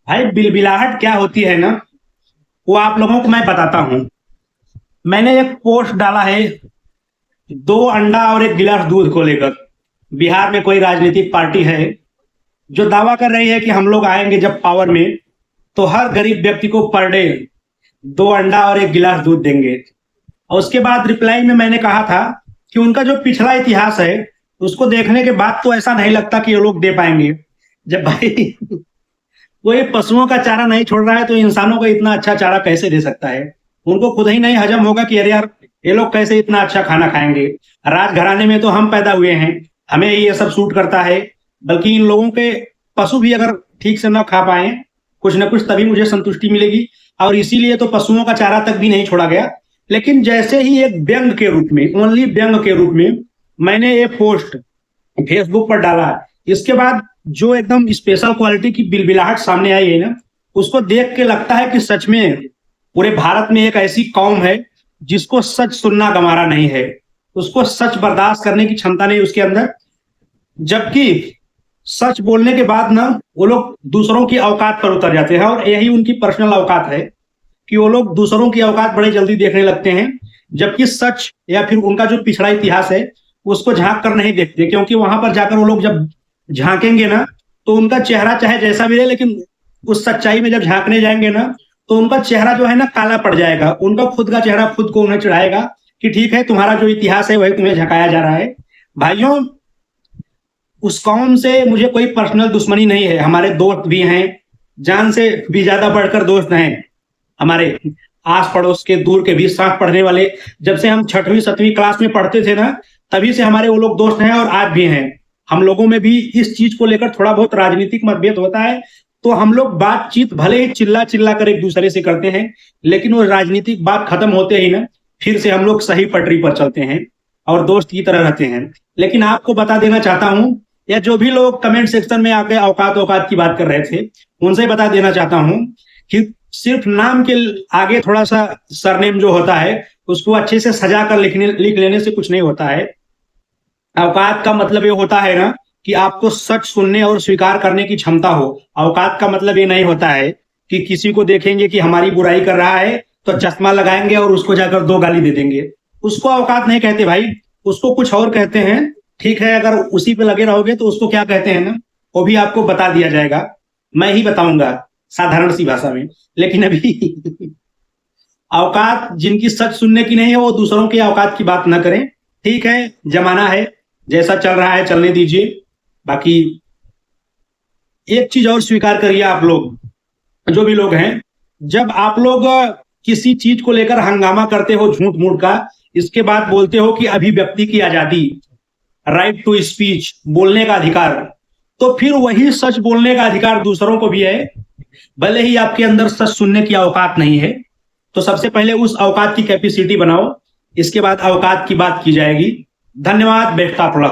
भाई बिलबिलाहट क्या होती है ना, वो आप लोगों को मैं बताता हूँ। मैंने एक पोस्ट डाला है, 2 अंडा और एक गिलास दूध को लेकर। बिहार में कोई राजनीतिक पार्टी है जो दावा कर रही है कि हम लोग आएंगे जब पावर में, तो हर गरीब व्यक्ति को पर डे 2 अंडा और एक गिलास दूध देंगे। और उसके बाद रिप्लाई में मैंने कहा था कि उनका जो पिछला इतिहास है उसको देखने के बाद तो ऐसा नहीं लगता कि ये लोग दे पाएंगे। जब भाई कोई पशुओं का चारा नहीं छोड़ रहा है तो इंसानों को इतना अच्छा चारा कैसे दे सकता है? उनको खुद ही नहीं हजम होगा कि अरे यार, ये लोग कैसे इतना अच्छा खाना खाएंगे। राजघराने में तो हम पैदा हुए हैं, हमें ये सब सूट करता है। बल्कि इन लोगों के पशु भी अगर ठीक से न खा पाए कुछ ना कुछ, तभी मुझे संतुष्टि मिलेगी। और इसीलिए तो पशुओं का चारा तक भी नहीं छोड़ा गया। लेकिन जैसे ही एक व्यंग के रूप में, ओनली व्यंग के रूप में मैंने ये पोस्ट फेसबुक पर डाला, इसके बाद जो एकदम स्पेशल क्वालिटी की बिलबिलाहट सामने आई है ना, उसको देख के लगता है कि सच में पूरे भारत में एक ऐसी कौम है जिसको सच सुनना गंवारा नहीं है, उसको सच बर्दाश्त करने की क्षमता नहीं उसके अंदर। जबकि सच बोलने के बाद ना वो लोग दूसरों की औकात पर उतर जाते हैं, और यही उनकी पर्सनल औकात है कि वो लोग दूसरों की औकात बड़े जल्दी देखने लगते हैं। जबकि सच या फिर उनका जो पिछड़ा इतिहास है उसको झांक कर नहीं देखते, क्योंकि वहां पर जाकर वो लोग जब झांकेंगे ना, तो उनका चेहरा चाहे जैसा भी रहे, लेकिन उस सच्चाई में जब झांकने जाएंगे ना, तो उनका चेहरा जो है ना काला पड़ जाएगा। उनका खुद का चेहरा खुद को उन्हें चढ़ाएगा कि ठीक है, तुम्हारा जो इतिहास है वही तुम्हें झकाया जा रहा है। भाइयों, उस कौम से मुझे कोई पर्सनल दुश्मनी नहीं है, हमारे दोस्त भी हैं, जान से भी ज्यादा बढ़कर दोस्त हैं हमारे। आस पड़ोस के, दूर के भी, साथ पढ़ने वाले, जब से हम 6वीं 7वीं क्लास में पढ़ते थे ना, तभी से हमारे वो लोग दोस्त हैं और आज भी हैं। हम लोगों में भी इस चीज को लेकर थोड़ा बहुत राजनीतिक मतभेद होता है, तो हम लोग बातचीत भले ही चिल्ला चिल्ला कर एक दूसरे से करते हैं, लेकिन वो राजनीतिक बात खत्म होते ही ना फिर से हम लोग सही पटरी पर चलते हैं और दोस्त की तरह रहते हैं। लेकिन आपको बता देना चाहता हूं, या जो भी लोग कमेंट सेक्शन में आके औकात औकात की बात कर रहे थे, उनसे बता देना चाहता हूं कि सिर्फ नाम के आगे थोड़ा सा सरनेम जो होता है उसको अच्छे से सजा कर लिख लेने से कुछ नहीं होता है। औकात का मतलब ये होता है ना कि आपको सच सुनने और स्वीकार करने की क्षमता हो। औकात का मतलब ये नहीं होता है कि किसी को देखेंगे कि हमारी बुराई कर रहा है तो चश्मा लगाएंगे और उसको जाकर 2 गाली दे देंगे। उसको औकात नहीं कहते भाई, उसको कुछ और कहते हैं। ठीक है, अगर उसी पे लगे रहोगे तो उसको क्या कहते हैं ना, वो भी आपको बता दिया जाएगा, मैं ही बताऊंगा साधारण सी भाषा में। लेकिन अभी औकात जिनकी सच सुनने की नहीं है वो दूसरों की औकात की बात ना करें। ठीक है, जमाना है, जैसा चल रहा है चलने दीजिए। बाकी एक चीज और स्वीकार करिए आप लोग, जो भी लोग हैं, जब आप लोग किसी चीज को लेकर हंगामा करते हो झूठ मूठ का, इसके बाद बोलते हो कि अभिव्यक्ति की आजादी, राइट टू स्पीच, बोलने का अधिकार, तो फिर वही सच बोलने का अधिकार दूसरों को भी है, भले ही आपके अंदर सच सुनने की औकात नहीं है। तो सबसे पहले उस औकात की कैपेसिटी बनाओ, इसके बाद औकात की बात की जाएगी। धन्यवाद, बेस्ट ऑफ लक।